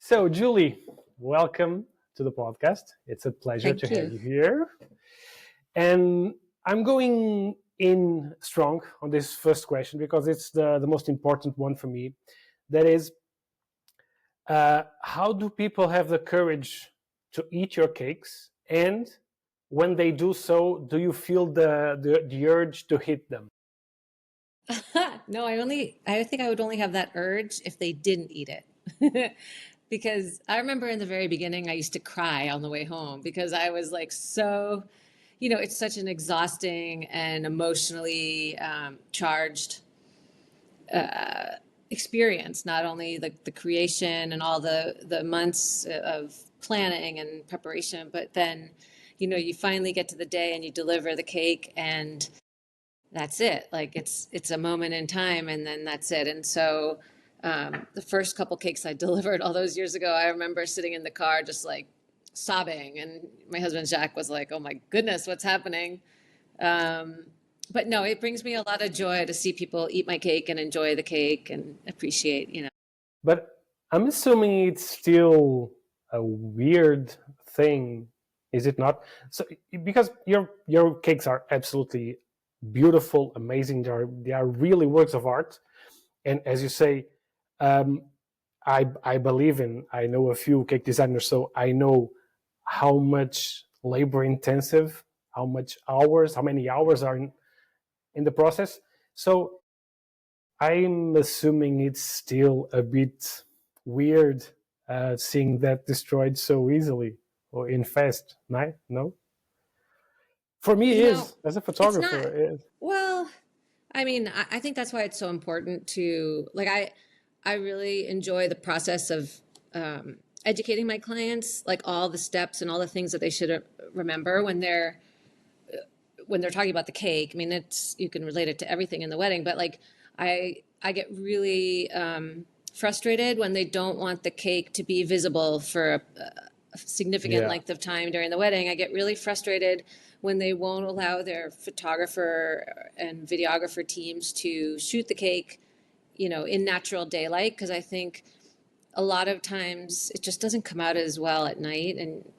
So, Julie, welcome to the podcast. It's a pleasure to Thank have you. you here. And I'm going in strong on this first question because it's the most important one for me. That is, how do people have the courage to eat your cakes? And when they do so, do you feel the urge to hit them? No, I think I would only have that urge if they didn't eat it. Because I remember in the very beginning, I used to cry on the way home because I was like so, it's such an exhausting and emotionally charged experience, not only the creation and all the months of planning and preparation, but then, you finally get to the day and you deliver the cake and that's it. Like it's a moment in time and then that's it. And so the first couple cakes I delivered all those years ago, I remember sitting in the car just like sobbing, and my husband Jack was like, "Oh my goodness, what's happening?" Um, but no, it brings me a lot of joy to see people eat my cake and enjoy the cake and appreciate. But I'm assuming it's still a weird thing, is it not? So because your cakes are absolutely beautiful, amazing. They are really works of art, and as you say, um, I believe in. I know a few cake designers, so I know how much labor intensive, how many hours are in the process. So I'm assuming it's still a bit weird seeing that destroyed so easily or in fast, right? No? For me, it You know, is. As a it's not, photographer, it is. well, I mean, I think that's why it's so important to like I really enjoy the process of educating my clients, like all the steps and all the things that they should remember when they're talking about the cake. I mean, it's you can relate it to everything in the wedding, but like I get really frustrated when they don't want the cake to be visible for a significant Yeah. length of time during the wedding. I get really frustrated when they won't allow their photographer and videographer teams to shoot the cake, in natural daylight, because I think a lot of times it just doesn't come out as well at night, and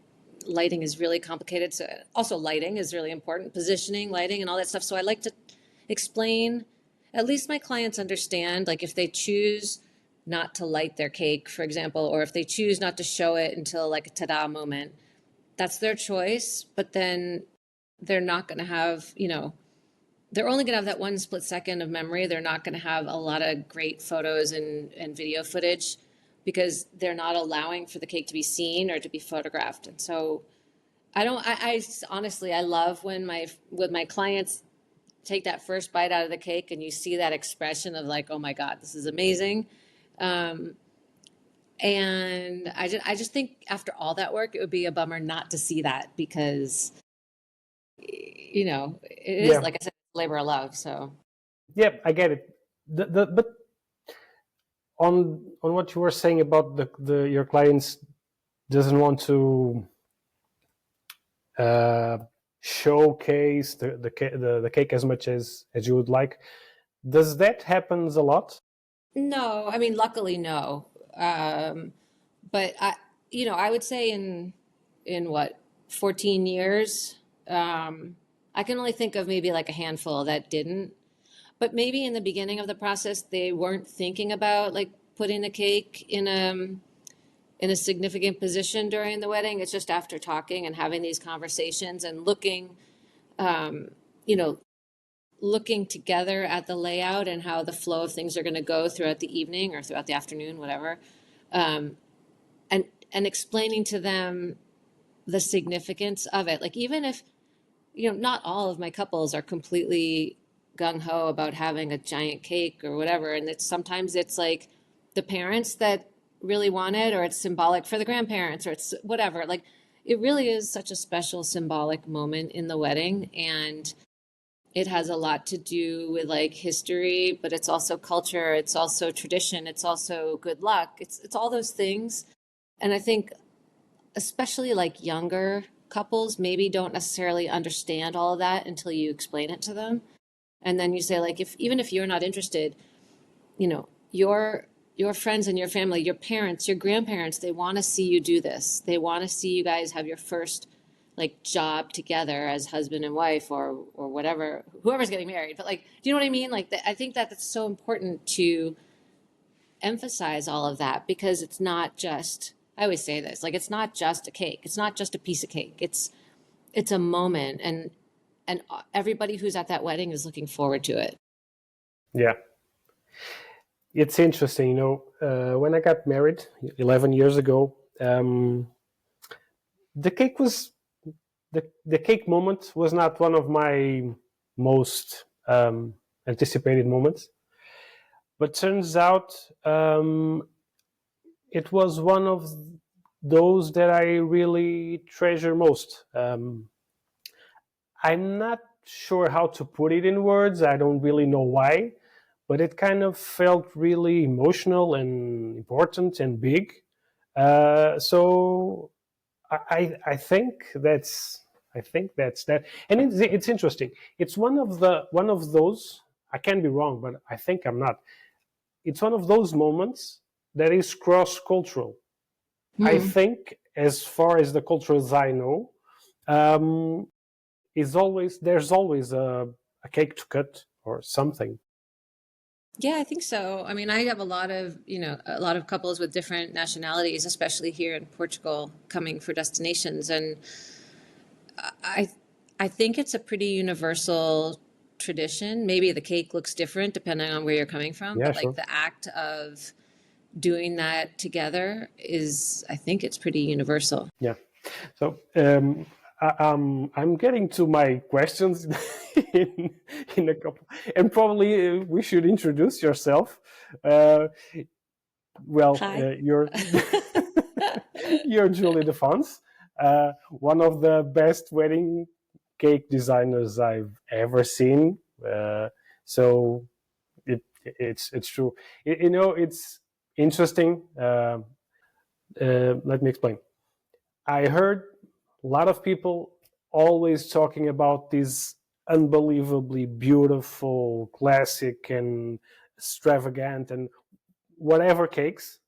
lighting is really complicated. So also lighting is really important, positioning, lighting, and all that stuff. So I like to explain, at least my clients understand, like if they choose not to light their cake, for example, or if they choose not to show it until like a ta-da moment, that's their choice. But then they're not going to have, they're only going to have that one split second of memory. They're not going to have a lot of great photos and video footage because they're not allowing for the cake to be seen or to be photographed. And so I honestly, I love when my clients take that first bite out of the cake and you see that expression of like, oh my God, this is amazing. Um, and I just think after all that work, it would be a bummer not to see that because, it is, Yeah. like I said, labor of love. So. Yeah, I get it. But on what you were saying about the your clients doesn't want to uh, showcase the cake as much as you would like. Does that happens a lot? No, I mean, luckily, no. But I would say in what 14 years, I can only think of maybe like a handful that didn't. But maybe in the beginning of the process, they weren't thinking about like putting the cake in a significant position during the wedding. It's just after talking and having these conversations and you know, looking together at the layout and how the flow of things are going to go throughout the evening or throughout the afternoon, whatever, um, and explaining to them the significance of it. Like even if not all of my couples are completely gung ho about having a giant cake or whatever, and sometimes it's like the parents that really want it, or it's symbolic for the grandparents, or it's whatever. Like it really is such a special symbolic moment in the wedding, and it has a lot to do with like history, but it's also culture, it's also tradition, it's also good luck. It's all those things. And I think especially like younger couples maybe don't necessarily understand all of that until you explain it to them. And then you say like if even if you're not interested, your your friends and your family, your parents, your grandparents, they want to see you do this. They want to see you guys have your first like job together as husband and wife or whatever, whoever's getting married. But like, do you know what I mean? Like, I think that that's so important to emphasize all of that because it's not just, I always say this, like it's not just a cake. It's not just a piece of cake. It's a moment and everybody who's at that wedding is looking forward to it. Yeah, it's interesting. When I got married 11 years ago, the cake was the cake moment was not one of my most anticipated moments, but turns out it was one of those that I really treasure most. I'm not sure how to put it in words. I don't really know why, but it kind of felt really emotional and important and big. So I think that's that, and it's interesting. It's one of those. I can be wrong, but I think I'm not. It's one of those moments that is cross cultural. I Hmm. think, as far as the cultures I know, um, is always there's always a cake to cut or something. Yeah, I think so. I mean, I have a lot of, a lot of couples with different nationalities, especially here in Portugal, coming for destinations. And I I think it's a pretty universal tradition. Maybe the cake looks different depending on where you're coming from, Yeah, but like sure. the act of doing that together is, I think it's pretty universal. Yeah. So I'm getting to my questions in, in a couple, and probably we should introduce yourself. Uh, Hi. you're you're Julie Deffense, one of the best wedding cake designers I've ever seen. So it's true. It's interesting. Let me explain. I heard a lot of people always talking about these unbelievably beautiful, classic, and extravagant, and whatever cakes.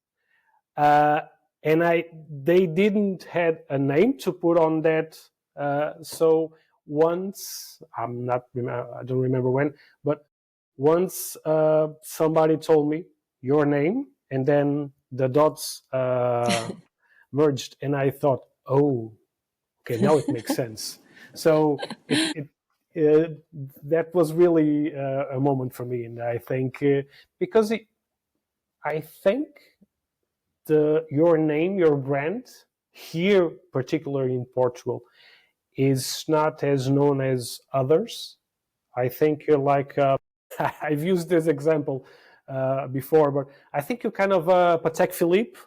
Uh, and they didn't had a name to put on that. So once I don't remember when, but once somebody told me your name, and then the dots merged, and I thought, oh, okay, now it makes sense. So it that was really a moment for me, and I think because I think your name, your brand here, particularly in Portugal, is not as known as others. I think you're like I've used this example before, but I think you're kind of a Patek Philippe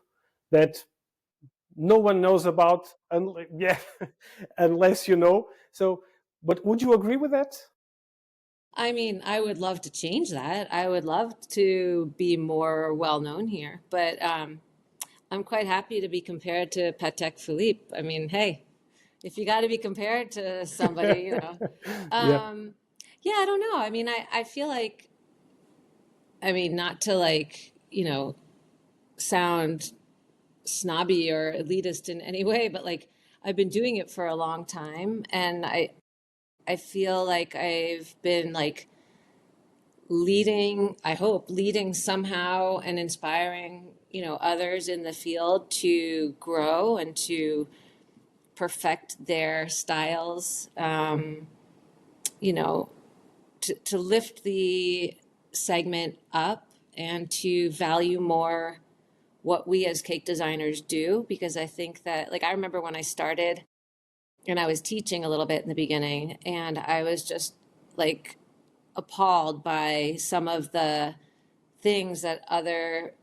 that no one knows about, yeah, unless you know. So, but would you agree with that? I mean, I would love to change that. I would love to be more well known here, but I'm quite happy to be compared to Patek Philippe. I mean, hey, if you got to be compared to somebody, Yeah, Um, yeah, I don't know. I mean, I feel like, I mean, not to like, sound snobby or elitist in any way, but like I've been doing it for a long time and I feel like I've been like leading, I hope, leading somehow and inspiring, others in the field to grow and to perfect their styles, you know, to lift the segment up and to value more what we as cake designers do. Because I think that, like, I remember when I started and I was teaching a little bit in the beginning, and I was just like appalled by some of the things that other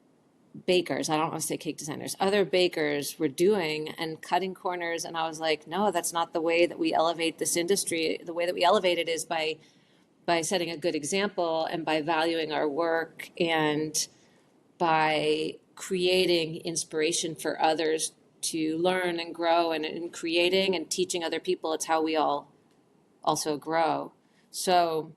bakers, I don't want to say cake designers, other bakers were doing and cutting corners. And I was like, no, that's not the way that we elevate this industry. The way that we elevate it is by setting a good example and by valuing our work and by creating inspiration for others to learn and grow and in creating and teaching other people. It's how we all also grow. So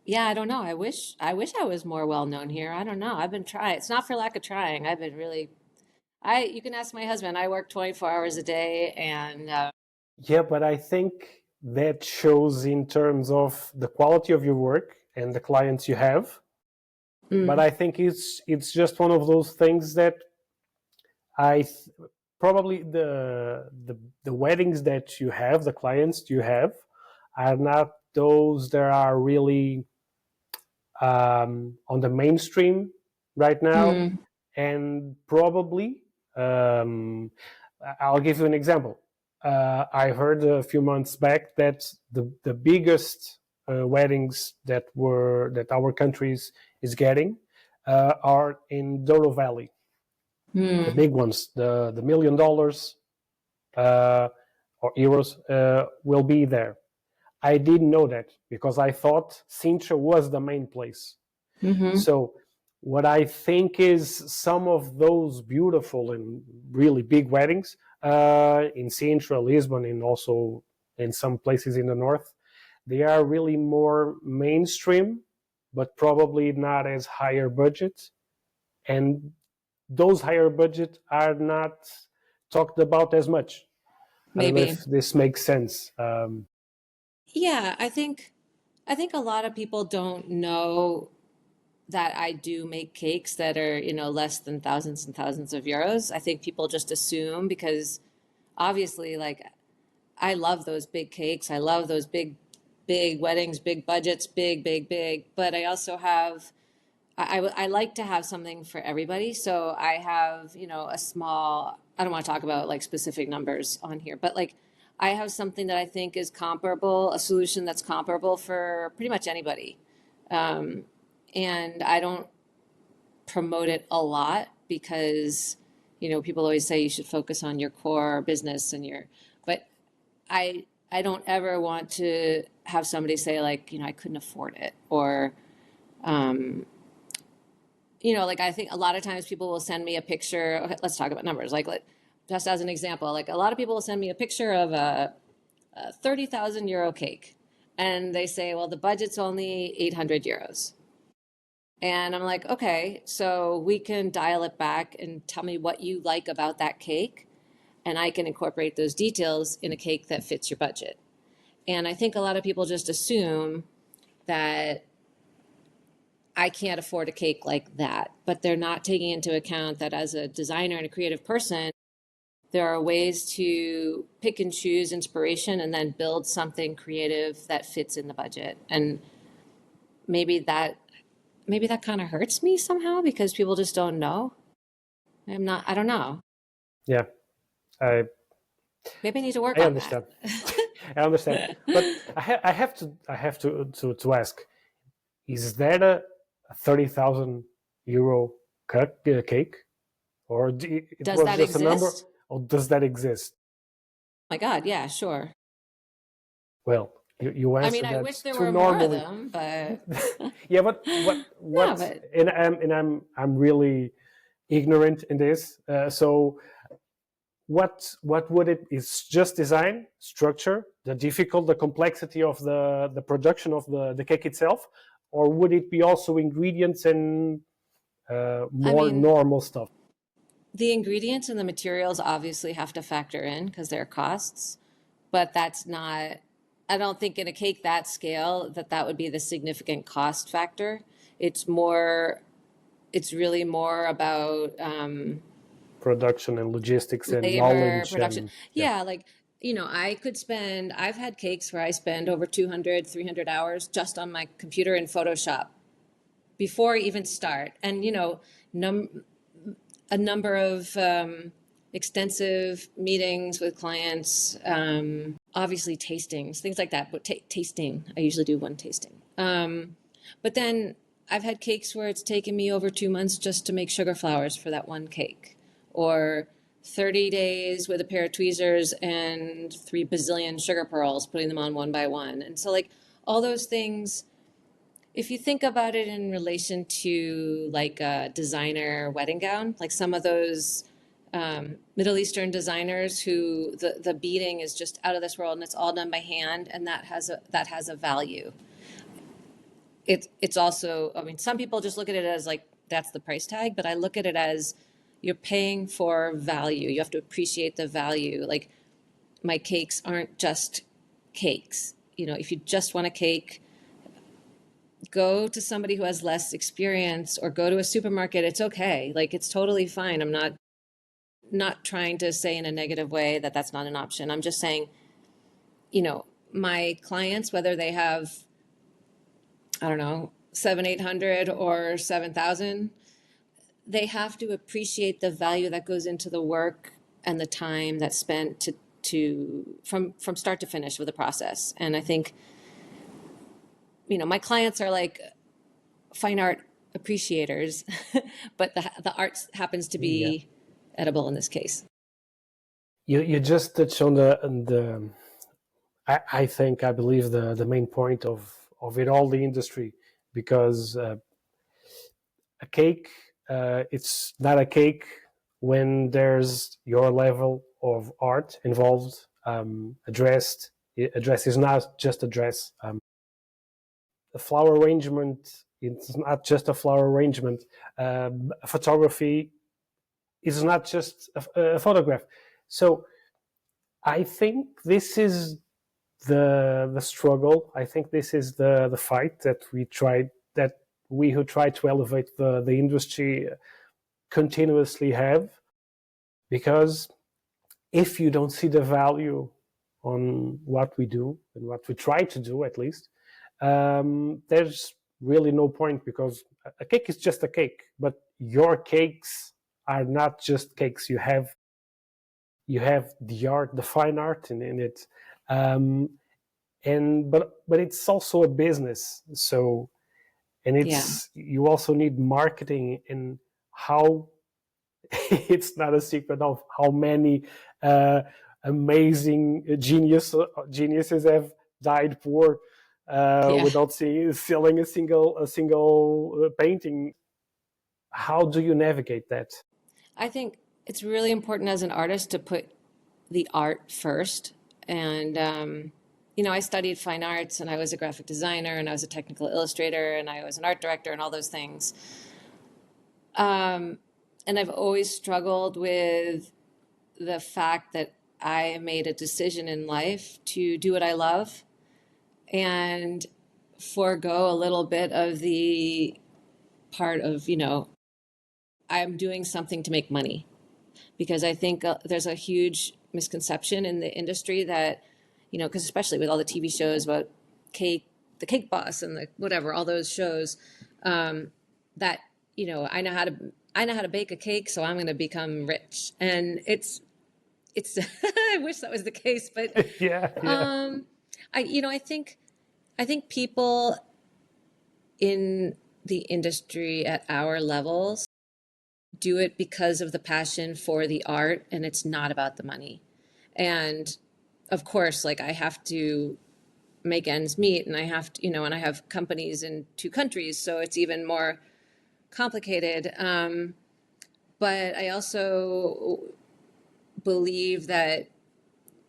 Yeah, I don't know. I wish I was more well known here. I don't know. I've been trying. It's not for lack of trying. I've been really you can ask my husband. I work 24 hours a day and Yeah, but I think that shows in terms of the quality of your work and the clients you have. But mm, I think it's just one of those things that I probably the weddings that you have, the clients you have, are not those that are really on the mainstream right now, mm, and probably um, I'll give you an example. I heard a few months back that the biggest weddings that our countries is getting are in Douro Valley, the mm, big ones, the $1 million uh, or euros will be there. I didn't know that because I thought Sintra was the main place. mm-hmm. So what I think is some of those beautiful and really big weddings in Sintra, Lisbon, and also in some places in the north, they are really more mainstream, but probably not as higher budget. And those higher budget are not talked about as much. I don't know Maybe. if this makes sense. Yeah, I think a lot of people don't know that I do make cakes that are, less than thousands and thousands of euros. I think people just assume because obviously, like, I love those big cakes. I love those big, big weddings, big budgets, big, big, big. But I also have, I like to have something for everybody. So I have, a small, I don't want to talk about like specific numbers on here, but like I have something that I think is comparable, a solution that's comparable for pretty much anybody. And I don't promote it a lot because, people always say you should focus on your core business but I don't ever want to have somebody say like, I couldn't afford it or, like I think a lot of times people will send me a picture. Okay, let's talk about numbers. Like, just as an example, like a lot of people will send me a picture of a 30,000 euro cake. And they say, well, the budget's only 800 euros. And I'm like, okay, so we can dial it back and tell me what you like about that cake. And I can incorporate those details in a cake that fits your budget. And I think a lot of people just assume that I can't afford a cake like that, but they're not taking into account that as a designer and a creative person, there are ways to pick and choose inspiration and then build something creative that fits in the budget. And maybe that maybe that kind of hurts me somehow because people just don't know. I don't know. Yeah, I Maybe I need to work I on that. understand. I understand, but I have to ask: is that a 30,000 euro cake, or it Does was that just a number, exist? or does that exist? Oh my God, yeah, sure. Well, you I mean, answered I that wish there too were more of normally. them, but Yeah, but no, what? but And I'm really ignorant in this. So what would it is just design structure, the complexity of the production of the cake itself, or would it be also ingredients and I more mean, normal stuff? the ingredients and the materials obviously have to factor in because they're costs, but that's not, I don't think in a cake that scale that would be the significant cost factor. It's more, it's really more about Production and logistics and labor, knowledge production. and yeah. Yeah, like, I've had cakes where I spend over 200, 300 hours just on my computer in Photoshop before I even start. And, num a number of extensive meetings with clients, obviously tastings, things like that. But tasting, I usually do one tasting. But then I've had cakes where it's taken me over 2 months just to make sugar flowers for that one cake, or 30 days with a pair of tweezers and 3 bazillion sugar pearls, putting them on one by one. And so, like, all those things, if you think about it in relation to like a designer wedding gown, like some of those Middle Eastern designers who the beading is just out of this world and it's all done by hand and that has a value. it's also, I mean, some people just look at it as like, that's the price tag, but I look at it as you're paying for value. You have to appreciate the value. Like, my cakes aren't just cakes. You know, if you just want a cake, go to somebody who has less experience or go to a supermarket. It's okay. Like, it's totally fine. I'm not trying to say in a negative way that that's not an option. I'm just saying, you know, my clients, whether they have, I don't know, 800 or 7,000, they have to appreciate the value that goes into the work and the time that's spent to from start to finish with the process. And I think, you know, my clients are like fine art appreciators, but the art happens to Yeah. be edible in this case. You just touched on the I believe the main point of it all, the industry, because a cake, it's not a cake when there's your level of art involved, addressed. A dress is not just a dress. A flower arrangement, it's not just a flower arrangement. Photography is not just a photograph. So I think this is the struggle. I think this is the fight that we who try to elevate the industry continuously have, because if you don't see the value on what we do and what we try to do, at least, there's really no point, because a cake is just a cake, but your cakes are not just cakes. You have the art, the fine art in it, and but it's also a business. So, and Yeah. it's, you also need marketing, and how it's not a secret of how many uh, amazing geniuses have died poor Yeah. without selling a single painting. How do you navigate that? I think it's really important as an artist to put the art first. And, you know, I studied fine arts and I was a graphic designer and I was a technical illustrator and I was an art director and all those things. And I've always struggled with the fact that I made a decision in life to do what I love and forego a little bit of the part of, you know, I'm doing something to make money. Because I think there's a huge misconception in the industry that, you know, because especially with all the TV shows about cake, the Cake Boss and the whatever, all those shows, that, you know, I know how to bake a cake, so I'm going to become rich. And it's I wish that was the case, but Yeah, yeah. you know, I think people in the industry at our levels do it because of the passion for the art, and it's not about the money. And of course, like, I have to make ends meet, and I have to, you know, and I have companies in 2 countries, so it's even more complicated. But I also believe that,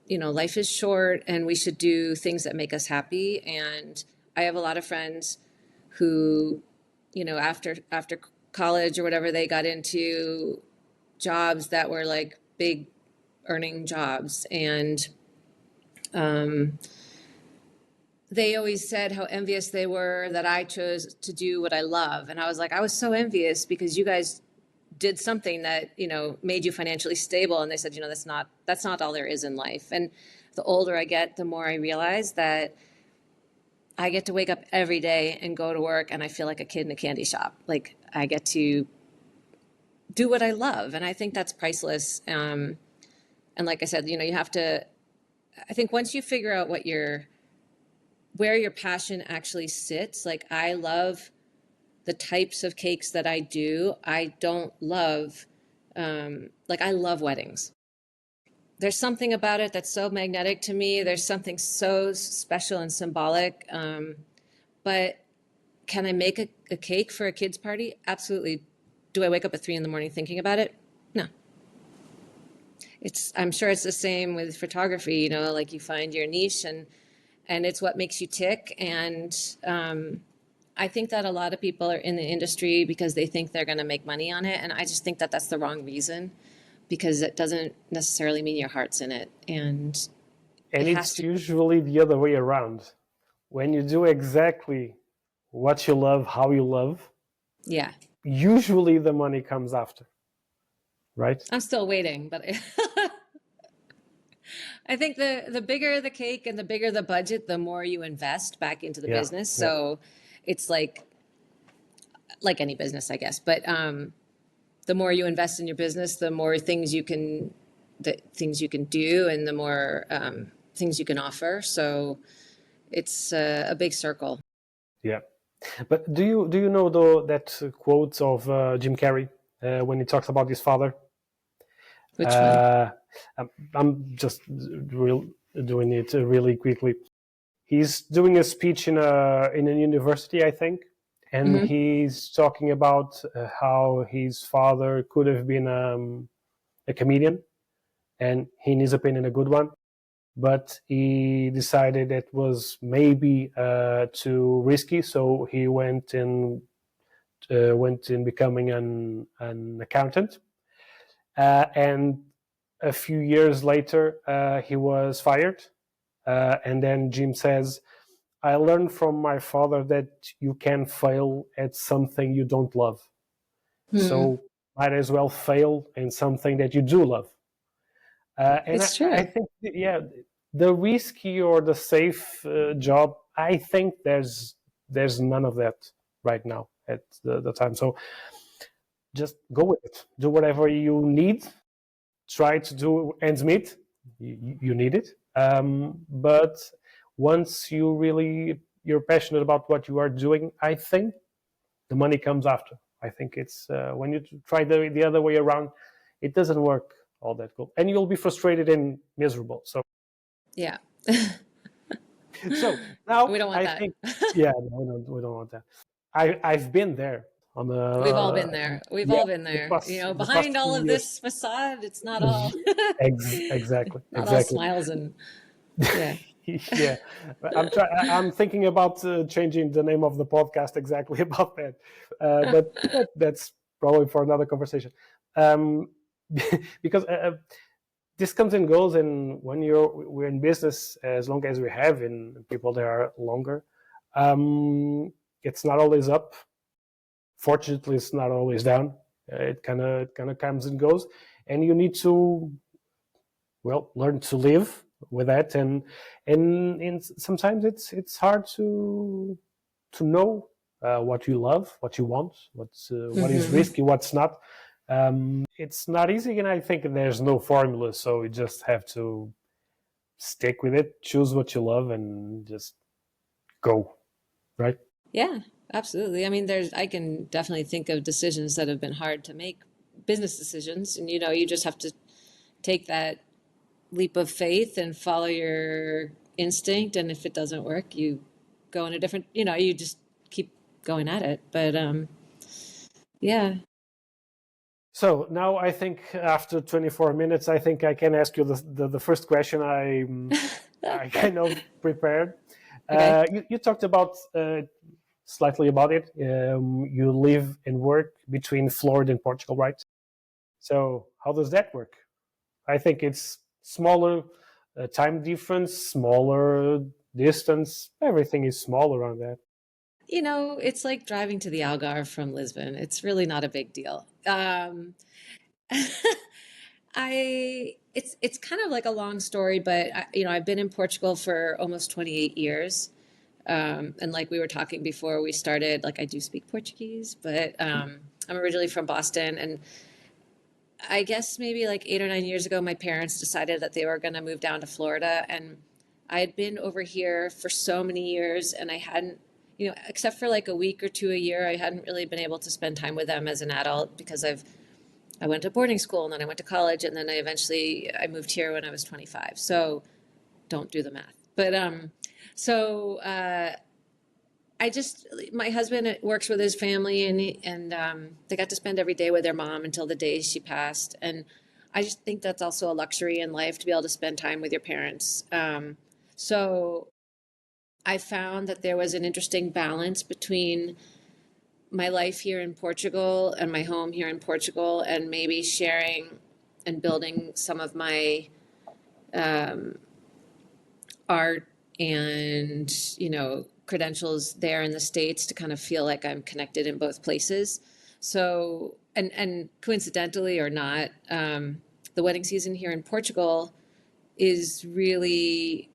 you know, life is short and we should do things that make us happy. And I have a lot of friends who, you know, after college or whatever, they got into jobs that were like big earning jobs. And they always said how envious they were that I chose to do what I love. And I was like, I was so envious because you guys did something that, you know, made you financially stable. And they said, you know, that's not all there is in life. And the older I get, the more I realize that I get to wake up every day and go to work and I feel like a kid in a candy shop. Like, I get to do what I love. And I think that's priceless. And like I said, you know, you have to, I think once you figure out where your passion actually sits, like, I love the types of cakes that I do. I don't love, like, I love weddings. There's something about it that's so magnetic to me. There's something so special and symbolic. But can I make a cake for a kid's party? Absolutely. Do I wake up at 3 in the morning thinking about it? No. I'm sure it's the same with photography, you know, like, you find your niche and it's what makes you tick. And I think that a lot of people are in the industry because they think they're going to make money on it. And I just think that that's the wrong reason, because it doesn't necessarily mean your heart's in it. And And it has it's to, usually the other way around. When you do exactly what you love, how you love, yeah. usually the money comes after, right? I'm still waiting, but I think the bigger the cake and the bigger the budget, the more you invest back into the Yeah, business. yeah, So it's like any business, I guess. But the more you invest in your business, the things you can do, and the more things you can offer. So it's a big circle. yeah. But do you know though that quote of Jim Carrey when he talks about his father? Which one? Uh, I'm just doing it really quickly. He's doing a speech in a university, I think, and Hmm. he's talking about how his father could have been a comedian, and in his opinion, a good one. But he decided it was maybe too risky, so he went in becoming an accountant. And a few years later, he was fired. And then Jim says, I learned from my father that you can fail at something you don't love. Hmm. So might as well fail in something that you do love. And It's I true. think, yeah, the risky or the safe job, I think there's none of that right now at the time. So just go with it. Do whatever you need. Try to do ends meet. You need it. But once you're passionate about what you are doing, I think the money comes after. I think it's when you try the other way around, it doesn't work all that good, and you'll be frustrated and miserable. So Yeah. so now We don't want I that. think, yeah, no, we don't want that. I've been there on We've all been there. We've yeah, all been there. You know, the past behind all few of years. this facade, it's not all Exactly, not all exactly. smiles and yeah. Yeah, I'm thinking about changing the name of the podcast exactly about that, but that's probably for another conversation. Um, because this comes and goes, and when we're in business, as long as we have, and people that are longer, it's not always up. Fortunately, it's not always down. It kind of comes and goes, and you need to learn to live with that. And sometimes it's hard to know what you love, what you want, what is Hmm. risky, what's not. It's not easy, and I think there's no formula, so you just have to stick with it, choose what you love, and just go, right? Yeah, absolutely. I mean, I can definitely think of decisions that have been hard to make, business decisions, and you just have to take that leap of faith and follow your instinct. And if it doesn't work, you go in a different, you just keep going at it. But yeah. So now I think after 24 minutes, I think I can ask you the first question I kind of prepared. Okay. You talked about slightly about it. You live and work between Florida and Portugal, right? So how does that work? I think it's smaller time difference, smaller distance. Everything is small around that. It's like driving to the Algarve from Lisbon. It's really not a big deal. It's kind of like a long story, but I've been in Portugal for almost 28 years. And like we were talking before we started, like I do speak Portuguese, but I'm originally from Boston. And I guess maybe like 8 or 9 years ago, my parents decided that they were going to move down to Florida. And I had been over here for so many years, and I hadn't, except for like a week or two a year, I hadn't really been able to spend time with them as an adult because I went to boarding school, and then I went to college, and then I moved here when I was 25. So don't do the math. But so I just my husband works with his family, and they got to spend every day with their mom until the day she passed. And I just think that's also a luxury in life to be able to spend time with your parents. So I found that there was an interesting balance between my life here in Portugal and my home here in Portugal, and maybe sharing and building some of my art and, credentials there in the States to kind of feel like I'm connected in both places. So, and coincidentally or not, the wedding season here in Portugal is really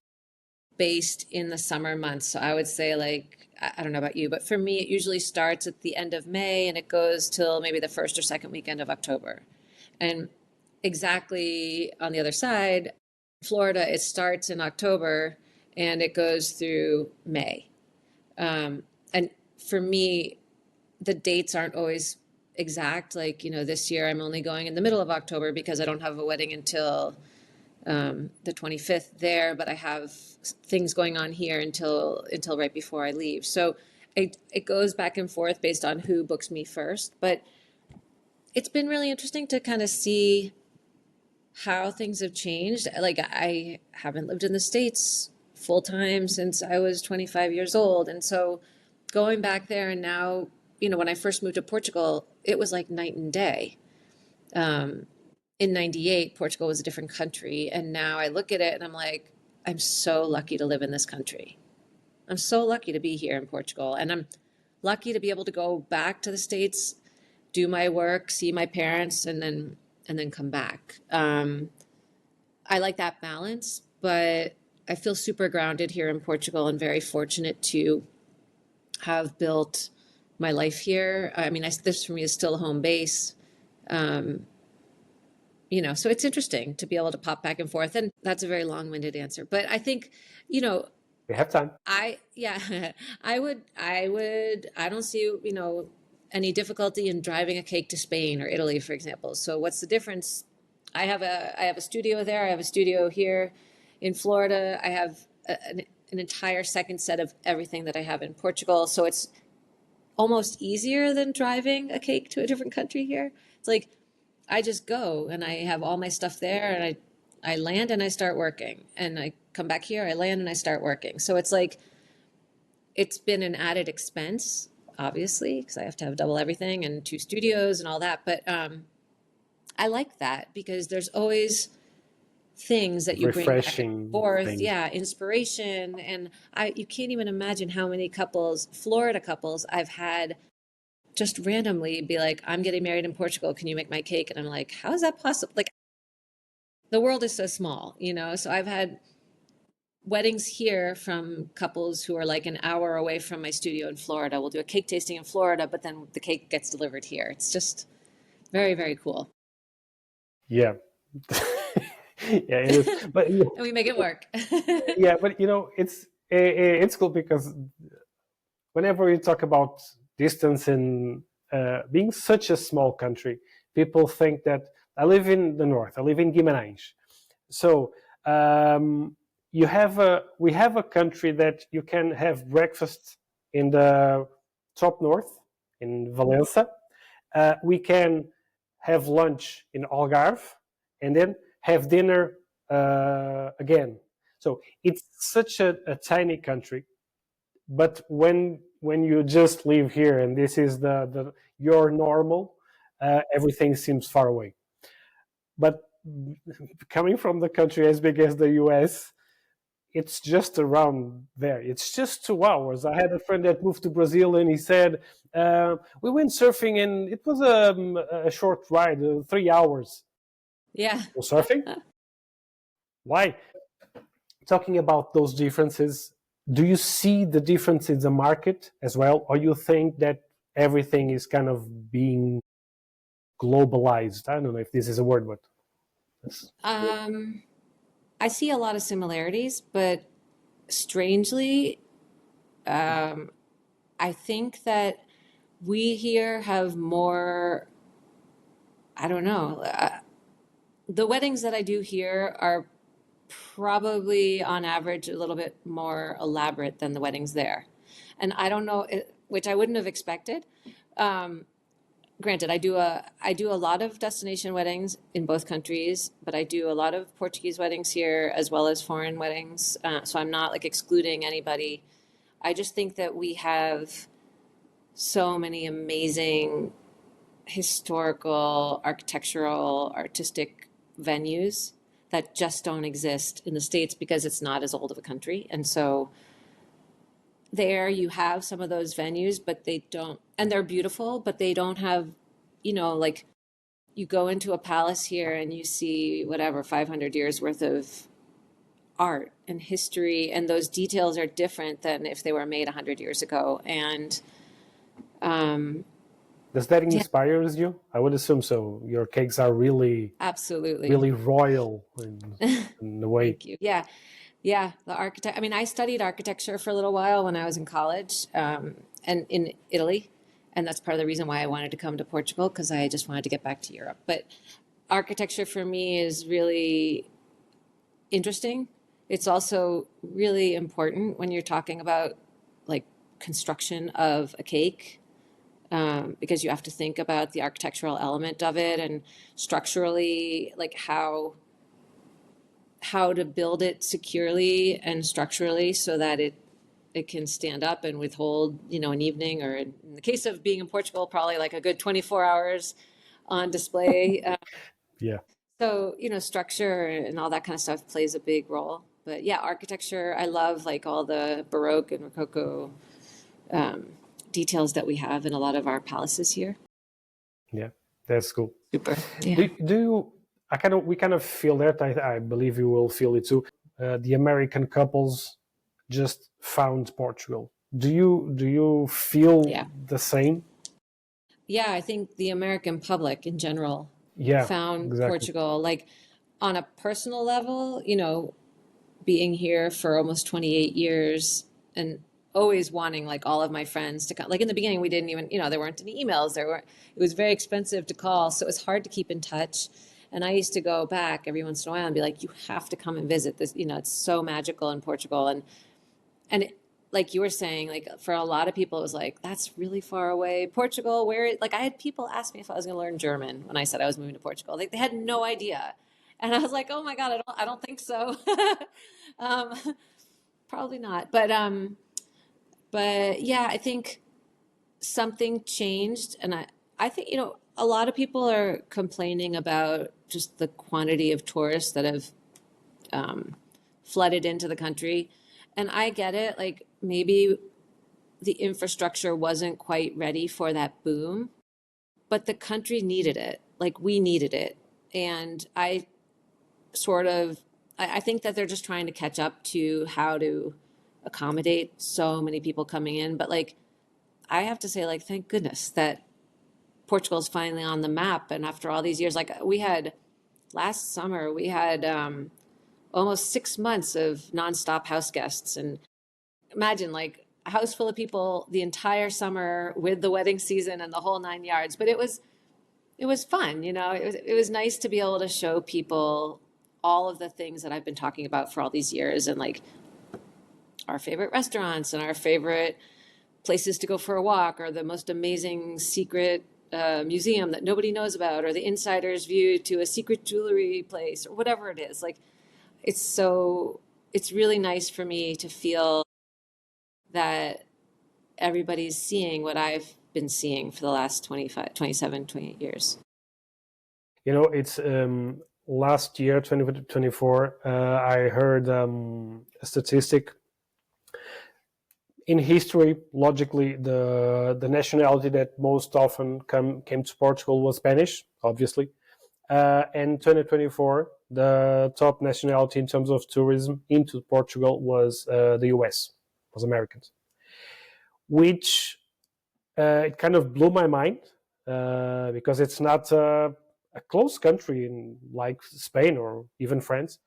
based in the summer months. So I would say, like, I don't know about you, but for me, it usually starts at the end of May and it goes till maybe the first or second weekend of October. And exactly on the other side, Florida, it starts in October and it goes through May. And for me, the dates aren't always exact. Like, this year I'm only going in the middle of October because I don't have a wedding until the 25th there, but I have things going on here until right before I leave. So it goes back and forth based on who books me first. But it's been really interesting to kind of see how things have changed. Like, I haven't lived in the States full time since I was 25 years old. And so going back there and now, when I first moved to Portugal, it was like night and day. In 98, Portugal was a different country. And now I look at it and I'm like, I'm so lucky to live in this country. I'm so lucky to be here in Portugal. And I'm lucky to be able to go back to the States, do my work, see my parents, and then come back. I like that balance, but I feel super grounded here in Portugal and very fortunate to have built my life here. I mean, this for me is still a home base. So it's interesting to be able to pop back and forth. And that's a very long-winded answer. But I think, We have time. yeah, I don't see, any difficulty in driving a cake to Spain or Italy, for example. So what's the difference? I have a studio there. I have a studio here in Florida. I have an entire second set of everything that I have in Portugal. So it's almost easier than driving a cake to a different country here. It's like I just go and I have all my stuff there and I land and I start working. And I come back here, I land and I start working. So it's like it's been an added expense, obviously, because I have to have double everything and two studios and all that. But I like that because there's always things that you bring back and Refreshing forth. thing. Yeah, inspiration. And you can't even imagine how many Florida couples I've had just randomly be like, I'm getting married in Portugal. Can you make my cake? And I'm like, how is that possible? Like, the world is so small, So I've had weddings here from couples who are like an hour away from my studio in Florida. We'll do a cake tasting in Florida, but then the cake gets delivered here. It's just very, very cool. Yeah. Yeah, it is. But And we make it work. yeah, but it's cool because whenever you talk about distance and being such a small country, people think that I live in the north. I live in Guimarães, so we have a country that you can have breakfast in the top north in Valença. We can have lunch in Algarve, and then have dinner again. So it's such a tiny country, but when you just live here and this is the your normal, everything seems far away. But coming from the country as big as the US, it's just around there. It's just 2 hours. I had a friend that moved to Brazil and he said, we went surfing and it was a short ride, 3 hours. Yeah. Well, surfing? Why? Talking about those differences, do you see the difference in the market as well? Or you think that everything is kind of being globalized? I don't know if this is a word, but Um, I see a lot of similarities, but strangely, I think that we here have more, I don't know. The weddings that I do here are probably on average a little bit more elaborate than the weddings there. And I don't know, which I wouldn't have expected. Granted, I do a lot of destination weddings in both countries, but I do a lot of Portuguese weddings here as well as foreign weddings. So I'm not like excluding anybody I just think that we have so many amazing historical, architectural, artistic venues that just don't exist in the States because it's not as old of a country. And so there you have some of those venues, but they don't, and they're beautiful, but they don't have, like you go into a palace here and you see whatever 500 years worth of art and history, and those details are different than if they were made 100 years ago. And um, Does that yeah, inspire you? I would assume so. Your cakes are really, absolutely. really royal in a way. Thank you. Yeah. Yeah. The architect, I mean, I studied architecture for a little while when I was in college, and in Italy. And that's part of the reason why I wanted to come to Portugal, because I just wanted to get back to Europe. But architecture for me is really interesting. It's also really important when you're talking about like construction of a cake, because you have to think about the architectural element of it and structurally, like how to build it securely and structurally so that it can stand up and withhold, an evening, or in the case of being in Portugal, probably like a good 24 hours on display. Yeah. So, structure and all that kind of stuff plays a big role. But yeah, architecture, I love like all the Baroque and Rococo um, details that we have in a lot of our palaces here. Yeah, that's cool. Super. Yeah. Do you? We kind of feel that. I believe you will feel it too. The American couples just found Portugal. Do you feel Yeah. the same? Yeah, I think the American public in general Yeah, found exactly. Portugal like on a personal level, being here for almost 28 years and always wanting like all of my friends to come. Like in the beginning, we didn't even, there weren't any emails. It was very expensive to call. So it was hard to keep in touch. And I used to go back every once in a while and be like, you have to come and visit this. It's so magical in Portugal. And like you were saying, like for a lot of people, it was like, that's really far away. Portugal, like I had people ask me if I was going to learn German when I said I was moving to Portugal. Like they had no idea. And I was like, oh my God, I don't think so. um, Probably not. But yeah, I think something changed. And I think, a lot of people are complaining about just the quantity of tourists that have um, flooded into the country. And I get it. Like maybe the infrastructure wasn't quite ready for that boom, but the country needed it. Like we needed it. And sort of, I think that they're just trying to catch up to how to accommodate so many people coming in. But like, I have to say, like, thank goodness that Portugal's finally on the map. And after all these years, like last summer, we had almost 6 months of nonstop house guests. And imagine like a house full of people the entire summer with the wedding season and the whole 9 yards. But it was fun, it was nice to be able to show people all of the things that I've been talking about for all these years, and like our favorite restaurants and our favorite places to go for a walk, or the most amazing secret museum that nobody knows about, or the insider's view to a secret jewelry place, or whatever it is. Like it's really nice for me to feel that everybody's seeing what I've been seeing for the last 25, 27, 28 years. It's last year, 2024. I heard a statistic. In history, logically, the nationality that most often came to Portugal was Spanish, obviously. And 2024, the top nationality in terms of tourism into Portugal was the US, was Americans, which it kind of blew my mind because it's not a close country like Spain or even France.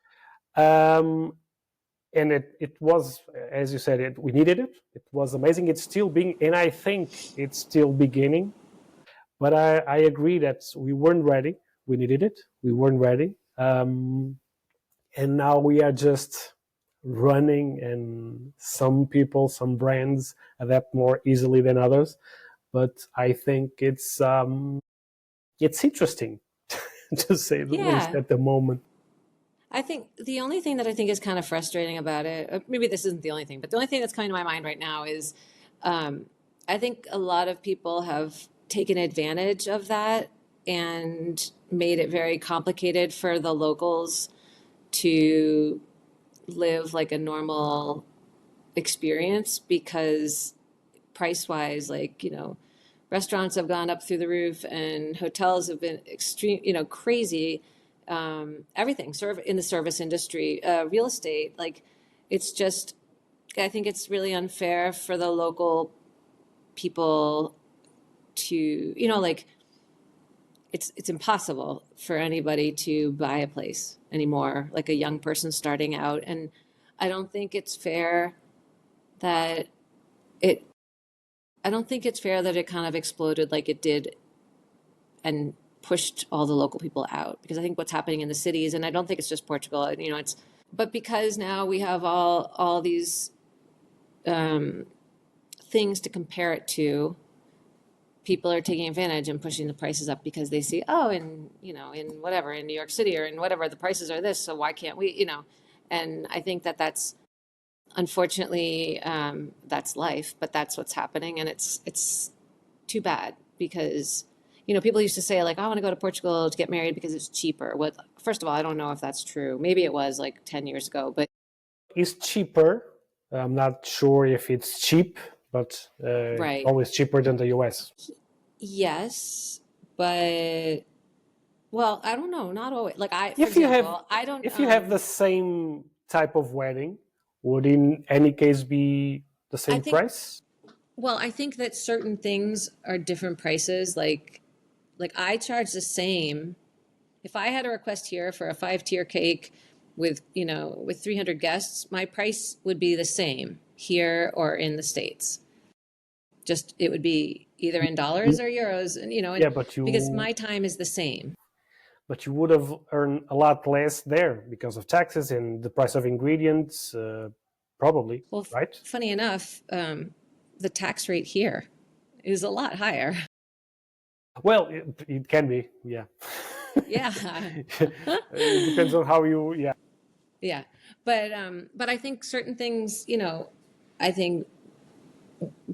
Um, and it was, as you said, we needed it. It was amazing. It's still being, and I think it's still beginning. But I agree that we weren't ready. We needed it. We weren't ready. And now we are just running, and some people, some brands adapt more easily than others. But I think it's interesting to say the least Yeah, at the moment. I think the only thing that I think is kind of frustrating about it, maybe this isn't the only thing, but the only thing that's coming to my mind right now is um, I think a lot of people have taken advantage of that and made it very complicated for the locals to live like a normal experience because price wise, like, restaurants have gone up through the roof and hotels have been extreme, crazy. Everything in the service industry, real estate, like it's just, I think it's really unfair for the local people to, like it's impossible for anybody to buy a place anymore, like a young person starting out. And I don't think it's fair that it I don't think it's fair that it kind of exploded like it did and pushed all the local people out because I think what's happening in the cities, and I don't think it's just Portugal, but because now we have all these um, things to compare it to, people are taking advantage and pushing the prices up because they see, oh, in whatever, in New York City or in whatever, the prices are this, so why can't we, And I think that that's unfortunately, that's life, but that's what's happening, and it's too bad because people used to say like, I want to go to Portugal to get married because it's cheaper. What First of all, I don't know if that's true. Maybe it was like 10 years ago, but It's cheaper. I'm not sure if it's cheap, but right. always cheaper than the US. Yes, but well, I don't know, not always. Like for If you have example, I don't if you have the same type of wedding, would in any case be the I same think price? well, I think that certain things are different prices. Like I charge the same. If I had a request here for a 5-tier cake with 300 guests, my price would be the same here or in the States. Just it would be either in dollars or euros, and Yeah, but because you my time is the same. but you would have earned a lot less there because of taxes and the price of ingredients, probably, Well, right? funny enough, the tax rate here is a lot higher. Well, it can be, yeah. Yeah. It depends on how you, yeah. Yeah. But I think certain things, I think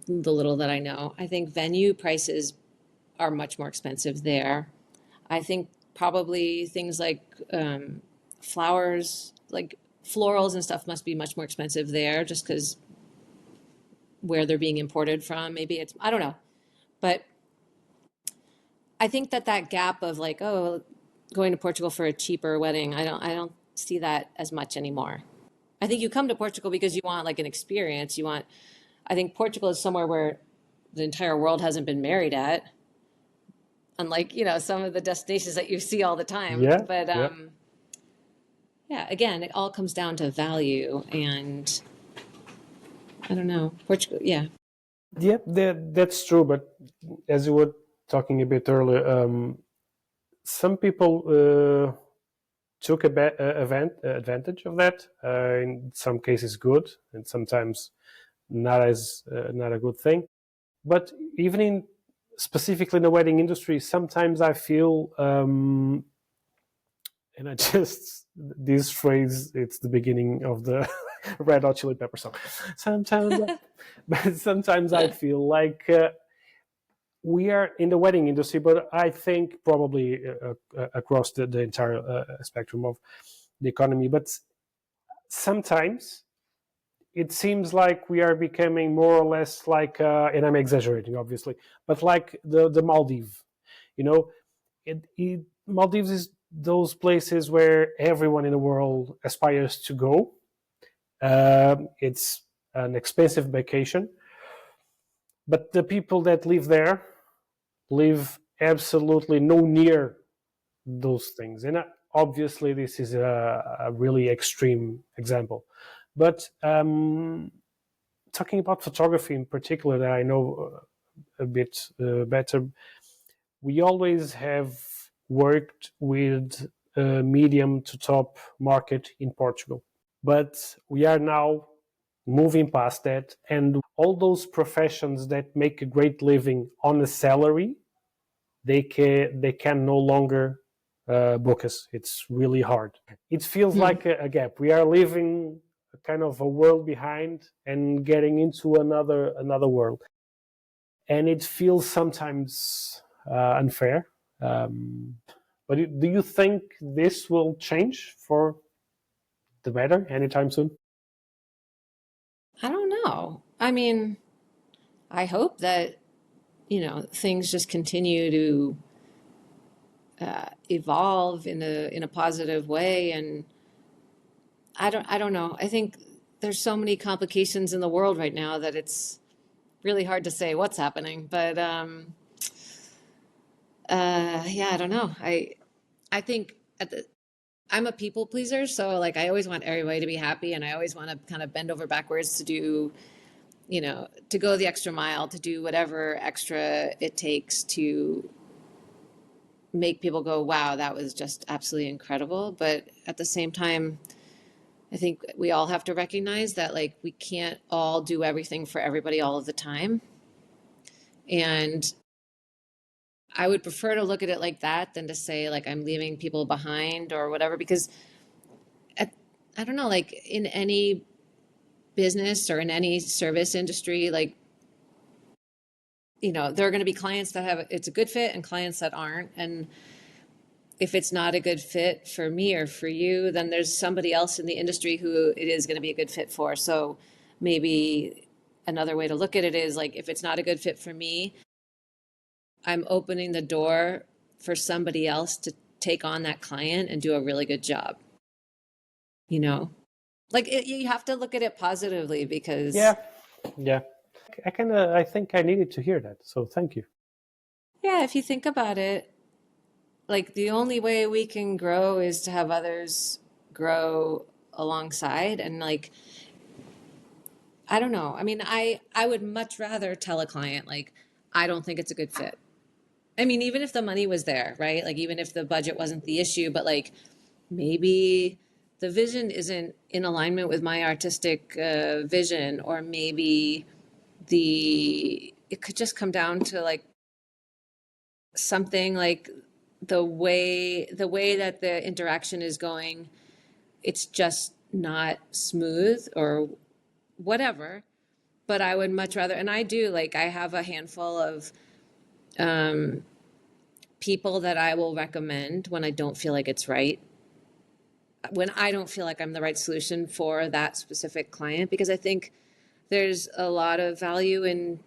the little that I know, I think venue prices are much more expensive there. I think probably things like flowers, like florals and stuff, must be much more expensive there just because where they're being imported from. Maybe I don't know. But I think that gap of like, oh, going to Portugal for a cheaper wedding, I don't see that as much anymore. I think you come to Portugal because you want like an experience. I think Portugal is somewhere where the entire world hasn't been married at, unlike, some of the destinations that you see all the time. Yeah, But yeah. yeah, again, it all comes down to value and I don't know, Portugal, yeah. Yeah, that's true. But as you were talking a bit earlier, some people took advantage of that. In some cases, good, and sometimes not a good thing. But even in specifically in the wedding industry, sometimes I feel, and I just this phrase, it's the beginning of the Red Hot Chili Pepper song. Sometimes, but sometimes I feel like we are in the wedding industry, but I think probably across the entire spectrum of the economy. But sometimes it seems like we are becoming more or less like, and I'm exaggerating, obviously, but like the Maldives. You know, Maldives is those places where everyone in the world aspires to go. It's an expensive vacation, but the people that live there live absolutely no near those things. And obviously, this is a really extreme example. But talking about photography in particular, that I know a bit better, we always have worked with a medium to top market in Portugal. But we are now moving past that, and all those professions that make a great living on a salary, they can no longer books. It's really hard. It feels Hmm. like a gap. We are leaving a kind of a world behind and getting into another world, and it feels sometimes unfair. Um, but do you think this will change for the better anytime soon? I don't know. I mean, I hope that, things just continue to evolve in a positive way. And I don't know. I think there's so many complications in the world right now that it's really hard to say what's happening. But yeah, I don't know. I think I'm a people pleaser, so like I always want everybody to be happy, and I always want to kind of bend over backwards to do, to go the extra mile, to do whatever extra it takes to make people go, wow, that was just absolutely incredible. But at the same time, I think we all have to recognize that like we can't all do everything for everybody all of the time. And I would prefer to look at it like that than to say like I'm leaving people behind or whatever, because at, I don't know, like in any business or in any service industry, like, there are going to be clients that have it's a good fit and clients that aren't. And if it's not a good fit for me or for you, then there's somebody else in the industry who it is going to be a good fit for. So maybe another way to look at it is like, if it's not a good fit for me, I'm opening the door for somebody else to take on that client and do a really good job. You know, like you have to look at it positively Yeah, because, yeah. I think I needed to hear that. So thank you. yeah, if you think about it, like the only way we can grow is to have others grow alongside. And like, I don't know. I mean, I would much rather tell a client like I don't think it's a good fit. I mean, even if the money was there, right? Like even if the budget wasn't the issue, but like maybe the vision isn't in alignment with my artistic vision, or maybe the it could just come down to like something like the way that the interaction is going, it's just not smooth or whatever. But I would much rather, and I do, like, I have a handful of people that I will recommend when I don't feel like it's right, when I don't feel like I'm the right solution for that specific client, because I think there's a lot of value in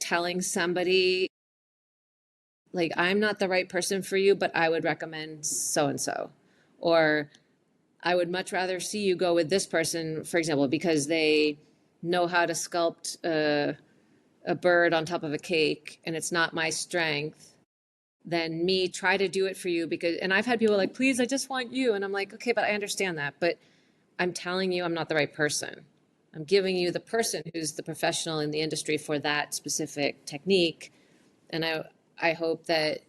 telling somebody, like, I'm not the right person for you, but I would recommend so and so. Or I would much rather see you go with this person, for example, because they know how to sculpt a bird on top of a cake and it's not my strength, than me try to do it for you. Because, and I've had people like, please, I just want you. And I'm like, okay, but I understand that. But I'm telling you, I'm not the right person. I'm giving you the person who's the professional in the industry for that specific technique. And I hope that,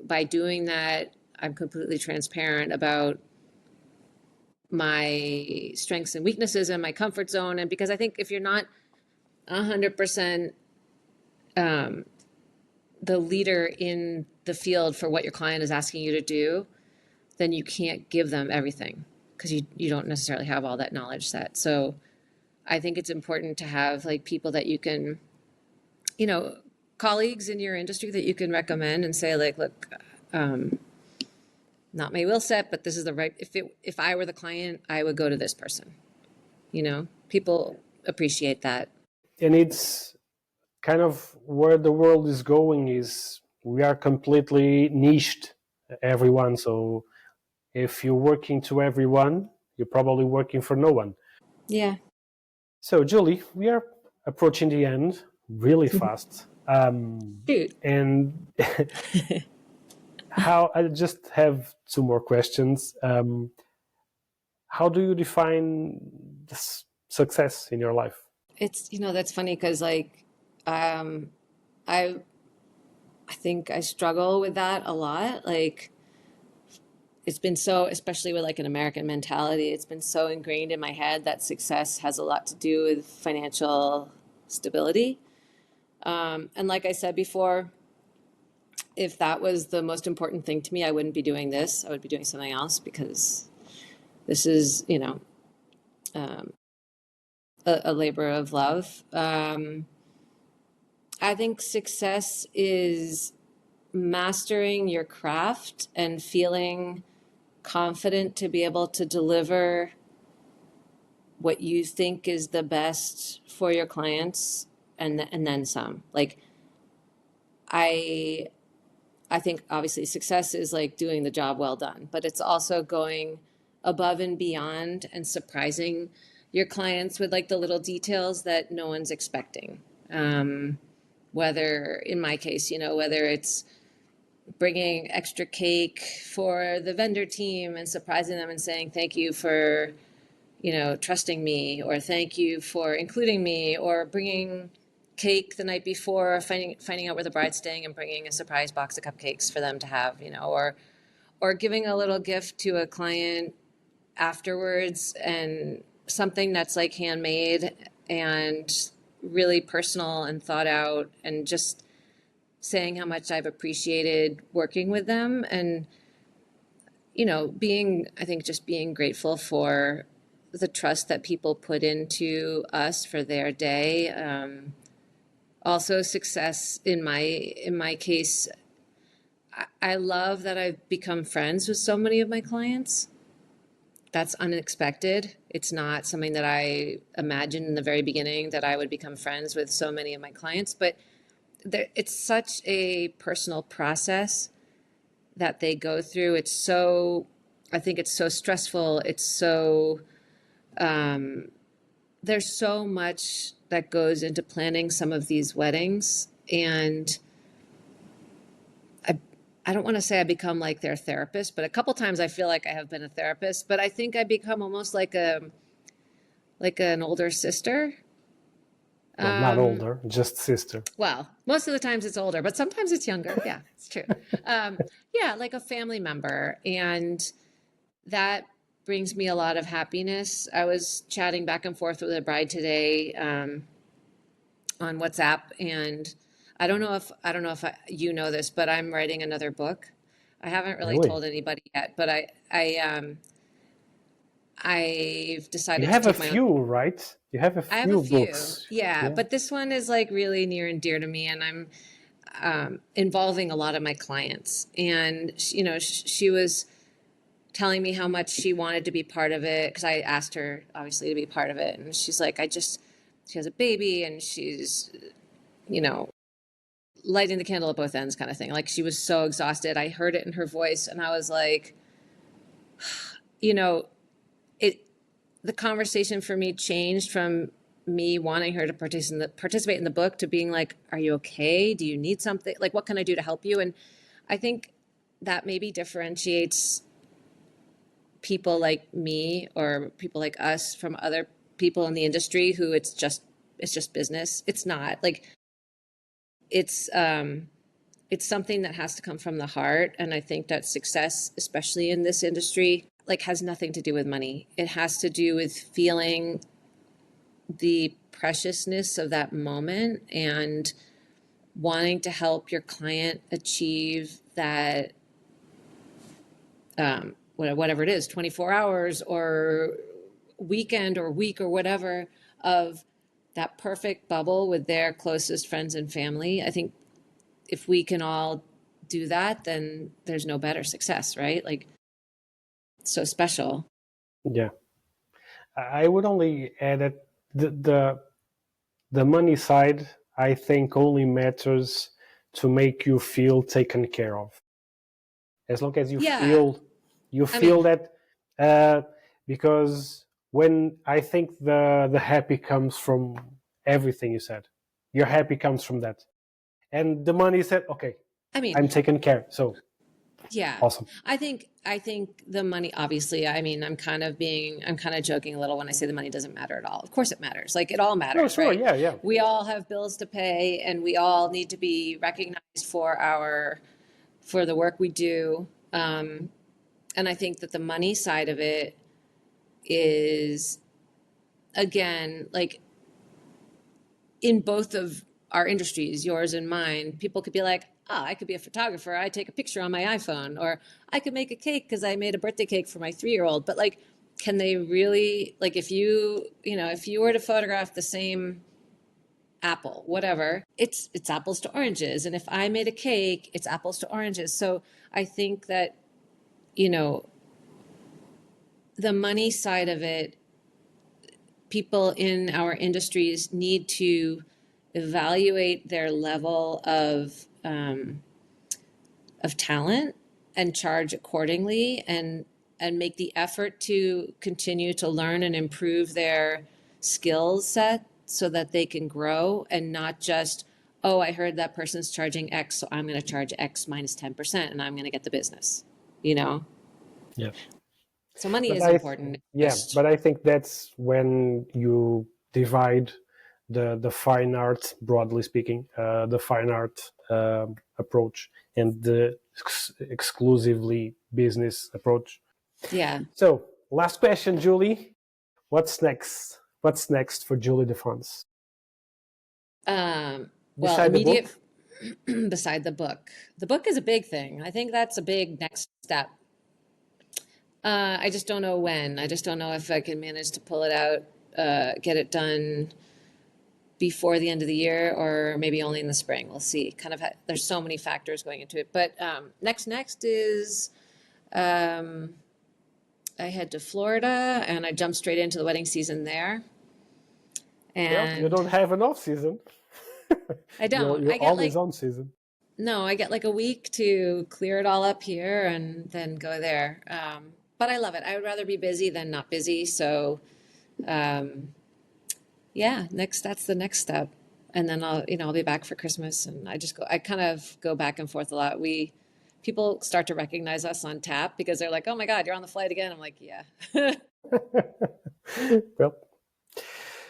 by doing that, I'm completely transparent about my strengths and weaknesses and my comfort zone. And because I think if you're not 100% the leader in the field for what your client is asking you to do, then you can't give them everything because you don't necessarily have all that knowledge set. So I think it's important to have like people that you can, you know, colleagues in your industry that you can recommend and say like, look, not my will set, but this is the right, if I were the client, I would go to this person. People appreciate that. And it's kind of where the world is going. Is we are completely niched, everyone. So if you're working to everyone, you're probably working for no one. Yeah. So Julie, we are approaching the end really fast. Shoot. And how I just have two more questions. How do you define success in your life? It's, that's funny because like, I I think I struggle with that a lot. Like it's been so, especially with like an American mentality, it's been so ingrained in my head that success has a lot to do with financial stability. And like I said before, if that was the most important thing to me, I wouldn't be doing this. I would be doing something else because this is, a labor of love. I think success is mastering your craft and feeling confident to be able to deliver what you think is the best for your clients and then some. Like I I think obviously success is like doing the job well done, but it's also going above and beyond and surprising your clients with like the little details that no one's expecting. Um, Whether in my case, whether it's bringing extra cake for the vendor team and surprising them and saying thank you for trusting me, or thank you for including me, or bringing cake the night before, finding out where the bride's staying and bringing a surprise box of cupcakes for them to have, or giving a little gift to a client afterwards, and something that's like handmade and really personal and thought out, and just saying how much I've appreciated working with them, and I think just being grateful for the trust that people put into us for their day. Also, success in my case, I love that I've become friends with so many of my clients. That's unexpected. It's not something that I imagined in the very beginning, that I would become friends with so many of my clients, but it's such a personal process that they go through. I think it's so stressful. There's so much that goes into planning some of these weddings. And I, I don't want to say I become like their therapist, but a couple times I feel like I have been a therapist, but I think I become almost like an older sister. Well, not Um, older, just sister. well, most of the times it's older, but sometimes it's younger. Yeah, it's true. Yeah, like a family member. And that brings me a lot of happiness. I was chatting back and forth with a bride today, on WhatsApp, and you know this, but I'm writing another book. I haven't really Really? told anybody yet, but I've You decided to have a take my own. few, right? You have a I have a few few, books. yeah, Yeah. but this one is like really near and dear to me, and I'm involving a lot of my clients. And she was telling me how much she wanted to be part of it, because I asked her obviously to be part of it, and she's like, she has a baby, and she's you know lighting the candle at both ends kind of thing. Like, she was so exhausted. I heard it in her voice, and I was like, you know, it the conversation for me changed from me wanting her to participate in the book to being like, are you okay? Do you need something? Like, what can I do to help you? And I think that maybe differentiates people like me or people like us from other people in the industry who it's just business. It's not like it's it's something that has to come from the heart. And I think that success, especially in this industry, like, has nothing to do with money. It has to do with feeling the preciousness of that moment and wanting to help your client achieve that, whatever it is, 24 hours or weekend or week or whatever, of that perfect bubble with their closest friends and family. I think if we can all do that, then there's no better success, right? Like, it's so special. Yeah. I would only add that the money side, I think, only matters to make you feel taken care of. As long as Yeah. you I mean, feel that, uh, because when I think the happy comes from everything you said, your happy comes from that, and the money said, okay, I mean, I'm taken care. So yeah. awesome. I think the money, obviously, I mean, I'm kind of joking a little when I say the money doesn't matter at all. Of course it matters. Like, it all No, matters, sure, right? yeah, yeah, We all have bills to pay, and we all need to be recognized for the work we do. And I think that the money side of it is, again, like, in both of our industries, yours and mine, people could be like, oh, I could be a photographer. I take a picture on my iPhone, or I could make a cake because I made a birthday cake for my 3-year-old. But like, can they really, like, if if you were to photograph the same apple, whatever, it's apples to oranges. And if I made a cake, it's apples to oranges. So I think that, you know, the money side of it, people in our industries need to evaluate their level of talent and charge accordingly, and make the effort to continue to learn and improve their skill set so that they can grow, and not just, oh, I heard that person's charging X, so I'm going to charge X minus 10% and I'm going to get the business, you know? Yeah. So money But is important. but I think that's when you divide the fine art, broadly speaking, the fine art approach and the exclusively business approach. Yeah. So, last question, Julie. What's next? What's next for Julie Deffense? Well, Beside the immediate book? beside the book. The book is a big thing. I think that's a big next step. I just don't know when. I just don't know if I can manage to pull it out, get it done before the end of the year, or maybe only in the spring. We'll see. There's so many factors going into it. But next is I head to Florida and I jump straight into the wedding season there. Well, you And don't have an off season. I don't. You're I get always like on season. No, I get like a week to clear it all up here and then go there. But I love it. I would rather be busy than not busy. So, yeah, that's the next step. And then I'll be back for Christmas, and I kind of go back and forth a lot. People start to recognize us on tap because they're like, "Oh my God, you're on the flight again." I'm like, "Yeah." Well,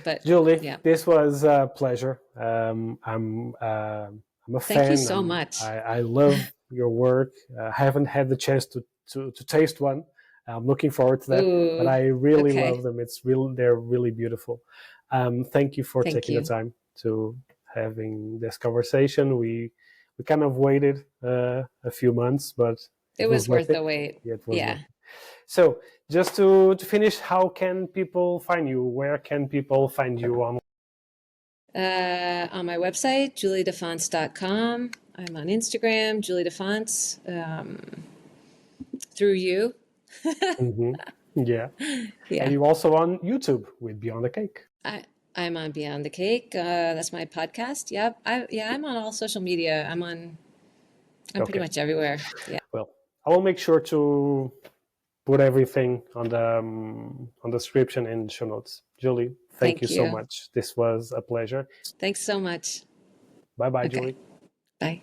But Julie, yeah, this was a pleasure. I'm a thank you fan. so much. I love your work. I haven't had the chance to taste one. I'm looking forward to that, but Ooh, I really love okay. them. They're really beautiful. Thank you for Thank taking the you. time to having this conversation. We kind of waited a few months, but It it was was worth worth it. the wait. Yeah, it was Yeah. worth it. So just to finish, how can people find you? Where can people find you on? On my website, juliedefense.com. I'm on Instagram, juliedefense, through you. Mhm. Yeah. And Yeah. you also on YouTube with Beyond the Cake. I, I'm on Beyond the Cake. That's my podcast. Yep. I'm on all social media. I'm pretty Okay. much everywhere. Yeah. Well, I will make sure to put everything on the description and show notes. Julie, thank you Thank so you. much. This was a pleasure. Thanks so much. Bye bye, Okay. Julie. Bye.